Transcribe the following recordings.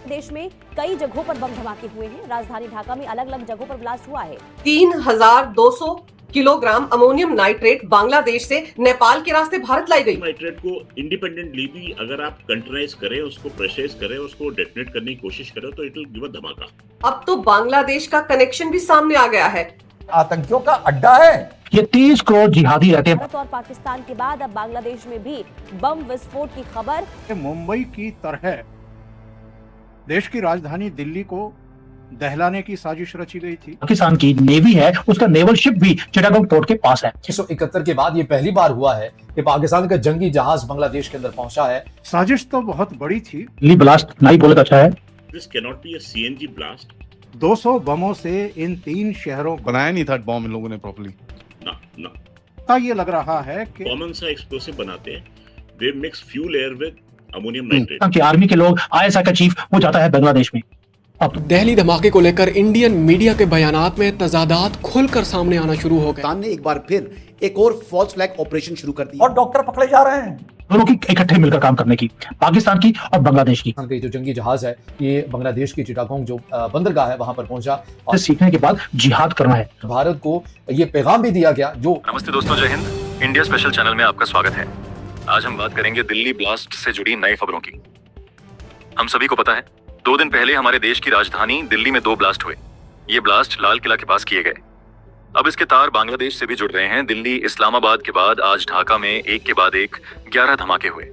देश में कई जगहों पर बम धमाके हुए हैं। राजधानी ढाका में अलग अलग जगहों पर ब्लास्ट हुआ है। 3200 किलोग्राम अमोनियम नाइट्रेट बांग्लादेश से नेपाल के रास्ते भारत लाई गई। नाइट्रेट को इंडिपेंडेंटली भी अगर आप कंटेनराइज करें, उसको प्रेशराइज करें, उसको डेटोनेट करने की कोशिश करें तो इट विल गिव अ धमाका। अब तो बांग्लादेश का कनेक्शन भी सामने आ गया है। आतंकियों का अड्डा है। ये 30 करोड़ जिहादी रहते हैं। भारत और पाकिस्तान के बाद अब बांग्लादेश में भी बम विस्फोट की खबर। मुंबई की तरह देश की राजधानी दिल्ली को दहलाने की साजिश रची गई थी। पाकिस्तान की नेवी है, उसका नेवल शिप भी चिटागोंग पोर्ट के पास है। 1971 के बाद ये पहली बार हुआ है कि पाकिस्तान का जंगी जहाज बांग्लादेश के अंदर पहुंचा है। साजिश तो बहुत बड़ी थी। दिल्ली ब्लास्ट नहीं बोले तो अच्छा है। This can not be a CNG blast. 200 बमों से इन 3 शहरों बनाया नहीं था बॉम्ब इन लोगों ने प्रॉपर्ली। का ये लग रहा है कि कॉमन सा एक्सप्लोसिव बनाते हैं। They mix fuel air with ammonium nitrate. कि आर्मी के लोग, आईएसआई का चीफ वो जाता है बांग्लादेश में। अब दिल्ली धमाके को लेकर इंडियन मीडिया के बयानात में तजादात खुलकर सामने आना शुरू हो गए। पाकिस्तान ने एक बार फिर एक और फॉल्स फ्लैग ऑपरेशन शुरू कर दिया और डॉक्टर पकड़े जा रहे हैं दोनों की इकट्ठे मिलकर काम करने की, पाकिस्तान की और बांग्लादेश की। जो जंगी जहाज है ये बांग्लादेश की चिटागोंग जो बंदरगाह है वहां पर पहुंचा और सीखने के बाद जिहाद करना है। भारत को ये पैगाम भी दिया गया जो नमस्ते दोस्तों, जय हिंद। इंडिया स्पेशल चैनल में आपका स्वागत है। आज हम बात करेंगे दिल्ली ब्लास्ट से जुड़ी नई खबरों की। हम सभी को पता है 2 दिन पहले हमारे देश की राजधानी दिल्ली में 2 ब्लास्ट हुए। ये ब्लास्ट लाल किला के पास किए गए। अब इसके तार बांग्लादेश से भी जुड़ रहे हैं। दिल्ली, इस्लामाबाद के बाद आज ढाका में एक के बाद एक 11 धमाके हुए।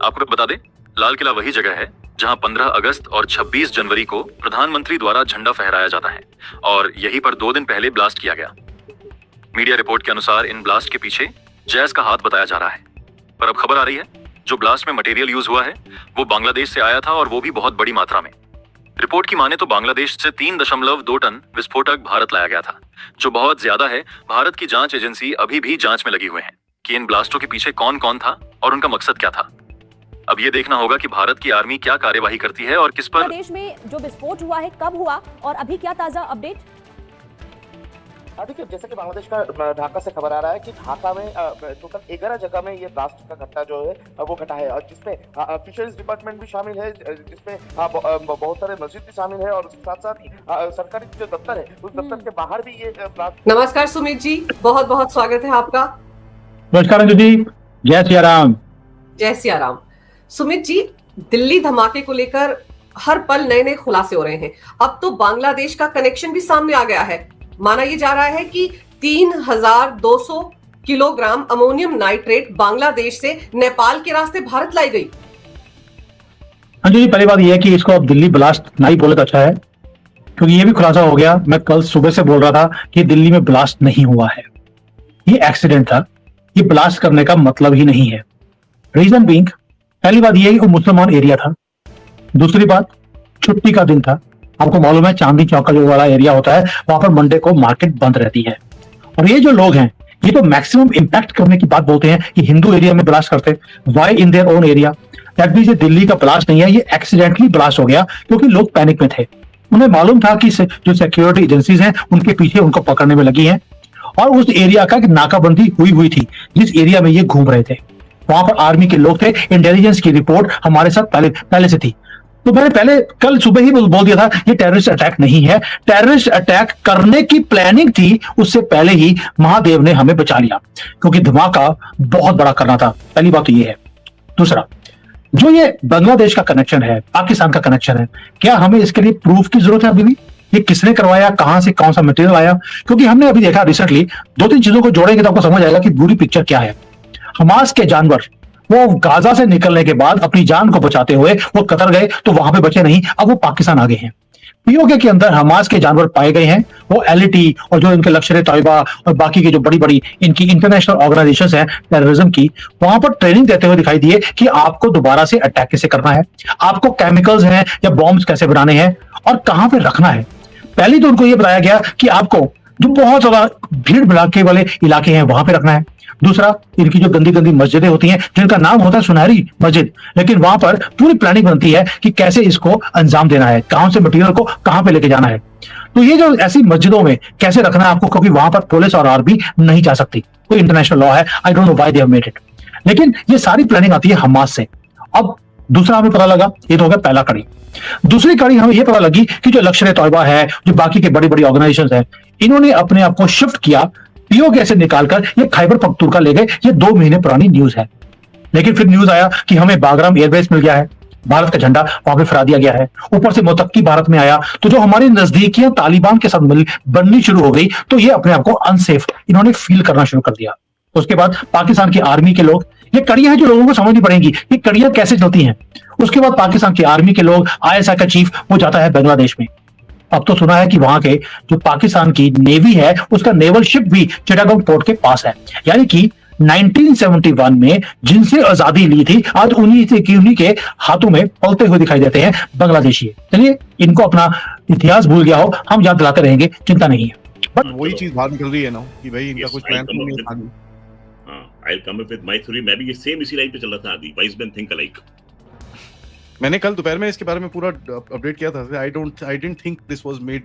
आपको बता दें, लाल किला वही जगह है जहां 15 अगस्त और 26 जनवरी को प्रधानमंत्री द्वारा झंडा फहराया जाता है और यहीं पर 2 दिन पहले ब्लास्ट किया गया। मीडिया रिपोर्ट के अनुसार इन ब्लास्ट के पीछे जैश का हाथ बताया जा रहा है। पर अब खबर आ रही है जो ब्लास्ट में मटेरियल यूज हुआ है वो बांग्लादेश से आया था और वो भी बहुत बड़ी मात्रा में। रिपोर्ट की माने तो बांग्लादेश से 3.2 टन विस्फोटक भारत लाया गया था, जो बहुत ज्यादा है। भारत की जांच एजेंसी अभी भी जांच में लगी हुए हैं कि इन ब्लास्टों के पीछे कौन कौन था और उनका मकसद क्या था। अब ये देखना होगा कि भारत की आर्मी क्या कार्यवाही करती है और किस पर। देश में जो विस्फोट हुआ है कब हुआ और अभी क्या ताजा अपडेट? देखिए, जैसे कि बांग्लादेश का ढाका से खबर आ रहा है कि ढाका में टोटल 11 जगह में ये ब्लास्ट का घटना जो है वो घटा है और जिसमें फिशरीज डिपार्टमेंट भी शामिल है, जिसमें बहुत सारे मस्जिद भी शामिल है और साथ साथ ही सरकारी जो दफ्तर है उस दफ्तर के बाहर भी ये ब्लास्ट। नमस्कार सुमित जी, बहुत बहुत स्वागत है आपका। नमस्कार अंजू जी, जय सिया राम। जय सिया राम। सुमित जी, दिल्ली धमाके को लेकर हर पल नए नए खुलासे हो रहे हैं। अब तो बांग्लादेश का कनेक्शन भी सामने आ गया है। माना ये जा रहा है कि 3200 किलोग्राम अमोनियम नाइट्रेट बांग्लादेश से नेपाल के रास्ते भारत लाई गई। अंजू जी, पहली बात यह है कि इसको अब दिल्ली ब्लास्ट नहीं बोले तो अच्छा है, क्योंकि ये भी खुलासा हो गया। मैं कल सुबह से बोल रहा था कि दिल्ली में ब्लास्ट नहीं हुआ है, ये एक्सीडेंट था। ये ब्लास्ट करने का मतलब ही नहीं है। रीजन बीइंग, पहली बात यह है कि वो मुसलमान एरिया था। दूसरी बात, छुट्टी का दिन था। आपको मालूम है चांदनी चौक का जो वाला एरिया होता है वहां पर मंडे को मार्केट बंद रहती है। और ये जो लोग हैं ये तो मैक्सिमम इंपैक्ट करने की बात बोलते हैं कि हिंदू एरिया में ब्लास्ट करते हैं। Why in their own area? That means ये दिल्ली का ब्लास्ट नहीं है, ये एक्सीडेंटली ब्लास्ट हो गया क्योंकि लोग पैनिक में थे। उन्हें मालूम था कि जो सिक्योरिटी एजेंसीज हैं उनके पीछे उनको पकड़ने में लगी हैं और उस एरिया का नाकाबंदी हुई थी जिस एरिया में ये घूम रहे थे। वहां पर आर्मी के लोग थे। इंटेलिजेंस की रिपोर्ट हमारे साथ पहले से थी। तो मैंने पहले कल सुबह ही बोल दिया था ये टेररिस्ट अटैक नहीं है। टेररिस्ट अटैक करने की प्लानिंग थी, उससे पहले ही महादेव ने हमें बचा लिया क्योंकि धमाका बहुत बड़ा करना था। पहली बात तो ये है। दूसरा, जो ये बांग्लादेश का कनेक्शन है, पाकिस्तान का कनेक्शन है, क्या हमें इसके लिए प्रूफ की जरूरत है अभी भी? ये किसने करवाया, कहां से कौन सा मटेरियल आया? क्योंकि हमने अभी देखा रिसेंटली 2-3 चीजों को जोड़ेंगे तो आपको समझ आएगा कि पूरी पिक्चर क्या है। हमास के जानवर वो गाजा से निकलने के बाद अपनी जान को बचाते हुए वो कतर गए तो वहां पे बचे नहीं, अब वो पाकिस्तान आ गए हैं। पीओके के अंदर हमास के जानवर पाए गए हैं। वो एलईटी और जो इनके लश्कर तैयबा और बाकी की जो बड़ी बड़ी इनकी इंटरनेशनल ऑर्गेनाइजेशंस हैं टेररिज्म की, वहां पर ट्रेनिंग देते हुए दिखाई दिए कि आपको दोबारा से अटैक कैसे करना है, आपको केमिकल्स हैं या बॉम्ब्स कैसे बनाने हैं और कहां पे रखना है। पहले तो उनको ये बताया गया कि आपको जो बहुत ज्यादा भीड़ भड़ाके वाले इलाके हैं वहां पे रखना है। दूसरा, इनकी जो गंदी गंदी मस्जिदें होती हैं जिनका नाम होता है सुनहरी मस्जिद, लेकिन वहां पर पूरी प्लानिंग बनती है कि कैसे इसको अंजाम देना है, कहां से मटेरियल को कहां पे लेके जाना है। तो ये जो ऐसी मस्जिदों में कैसे रखना है आपको, क्योंकि वहां पर पुलिस और आर्मी नहीं जा सकती, कोई इंटरनेशनल लॉ है। I don't know why they have made it, लेकिन ये सारी प्लानिंग आती है हमास से। अब दूसरा हमें पता लगा, ये तो हो गया पहला कड़ी। दूसरी कड़ी हमें यह पता लगी कि जो लश्कर तौयबा है, जो बाकी के बड़ी बड़ी ऑर्गेनाइजेशन है, इन्होंने अपने आप को शिफ्ट किया, पीओके से निकालकर ये खैबर पख्तूनख्वा ले गए। ये 2 महीने पुरानी न्यूज है। लेकिन फिर न्यूज आया कि हमें बागराम एयरबेस मिल गया है, भारत का झंडा वहां पे फहरा दिया गया है। ऊपर से मोतक्की भारत में आया, तो जो हमारी नजदीकियां तालिबान के साथ बननी शुरू हो गई, तो ये अपने आप को अनसेफ इन्होंने फील करना शुरू कर दिया। उसके बाद पाकिस्तान की आर्मी के लोग, ये कड़ियां हैं जो लोगों को समझनी पड़ेंगी, ये कड़ियां कैसे चलती हैं। उसके बाद पाकिस्तान की आर्मी के लोग, आईएसआई का चीफ वो जाता है बांग्लादेश में। अब तो सुना है कि वहां के जो पाकिस्तान की नेवी है, उसका नेवल शिप भी चिटागोंग पोर्ट के पास है। यानी कि 1971 में जिनसे आजादी ली थी, आज उन्हीं के हाथों में पलते हुए दिखाई देते हैं बांग्लादेशी। चलिए, इनको अपना इतिहास भूल गया हो, हम याद दिलाते रहेंगे, चिंता नहीं है। बट वही चीज बाहर निकल रही है ना कि भाई इनका कुछ प्लान तो नहीं था। I'll come up with my theory. मैं भी ये सेम इसी लाइन पे चल रहा था आदि। Wise men think alike. मैंने कल दोपहर में इसके बारे में पूरा अपडेट किया था। I didn't think this was made.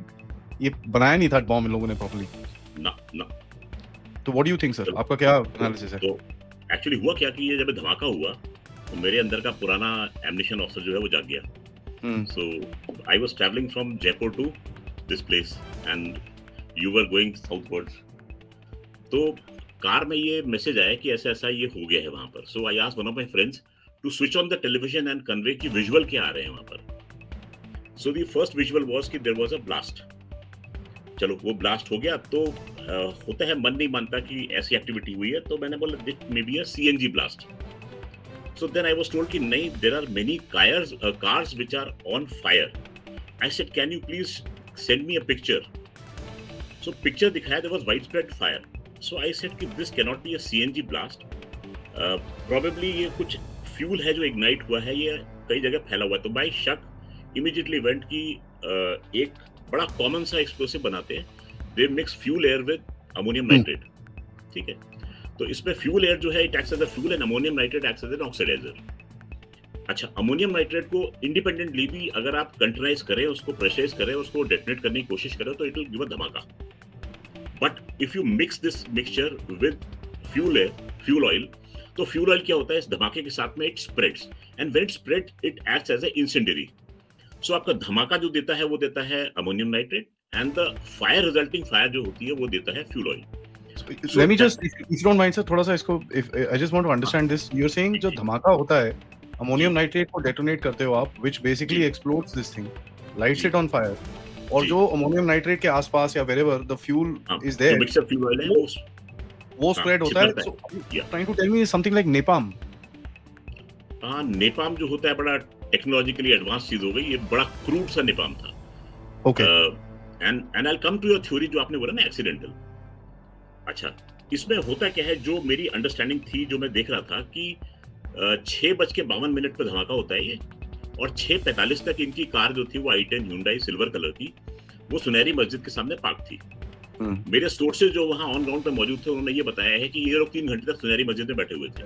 ये बनाया नहीं था बॉम्ब इन लोगों ने प्रॉपर्ली। ना ना। तो what do you think sir, आपका क्या एनालिसिस है? तो एक्चुअली हुआ क्या कि ये जब धमाका हुआ तो मेरे अंदर का पुराना एमनिशन ऑफिसर जो है वो जाग गया। So I was travelling from Jaipur to this place and you were going southwards. तो कार में ये मैसेज आया कि ऐसा ऐसा ये हो गया है वहां पर। So I asked one of my friends to switch on the television and convey कि विजुअल क्या आ रहे हैं वहां पर। So the first visual was कि देयर वाज अ ब्लास्ट। चलो वो ब्लास्ट हो गया तो होता है, मन नहीं मानता कि ऐसी एक्टिविटी हुई है, तो मैंने बोला this may be a CNG blast. So then I was told कि नहीं, there are many cars which are on fire. I said can you please send me a picture. So picture दिखाया, there was widespread fire. So I said कि this cannot be a CNG blast. Probably ये कुछ fuel है जो ignite हुआ है, ये कई जगह फैला हुआ है। तो by शक immediately went कि एक बड़ा कॉमन सा एक्सप्लोसिव बनाते हैं, they mix fuel air with ammonium nitrate, ठीक है। तो इसमें फ्यूल एयर जो है it acts as a fuel and ammonium nitrate acts as an oxidizer। अच्छा, अमोनियम नाइट्रेट को इंडिपेंडेंटली भी अगर आप कंटेनराइज करें, उसको प्रेशराइज करें, उसको डेटोनेट करने की कोशिश करें, तो इट विल गिव अ धमाका। But if you mix this mixture with fuel oil, तो fuel oil क्या होता है इस धमाके के साथ में, it spreads and when it spreads it acts as a incendiary। So आपका धमाका जो देता है वो देता है ammonium nitrate and the fire resulting fire जो होती है वो देता है fuel oil। So let me just, if you don't mind sir, थोड़ा सा इसको, I just want to understand this। You're saying जो धमाका होता है ammonium nitrate को detonate करते हो आप, which basically explodes this thing, lights it on fire। और जो अमोनियम नाइट्रेट के आसपास या wherever the fuel is there, mixer fuel oil है वो स्प्रेड होता है। So trying to tell me something like napalm। हाँ, नेपाम जो होता है बड़ा टेक्नोलॉजिकली एडवांस चीज हो गई, ये बड़ा क्रूड सा नेपाम था। Okay, and I come to your theory जो आपने बोला ना एक्सीडेंटल। अच्छा, इसमें होता क्या है, जो मेरी अंडरस्टैंडिंग थी, जो मैं देख रहा था कि 6:52 पर धमाका होता है ये, और 6:45 तक इनकी कार जो थी वो i10 Hyundai सिल्वर कलर की, वो सुनहरी मस्जिद के सामने पार्क थी। मेरे सोर्सेज जो वहां ऑन ग्राउंड पे मौजूद थे, उन्होंने ये बताया है कि ये लोग 3 घंटे तक सुनहरी मस्जिद में बैठे हुए थे।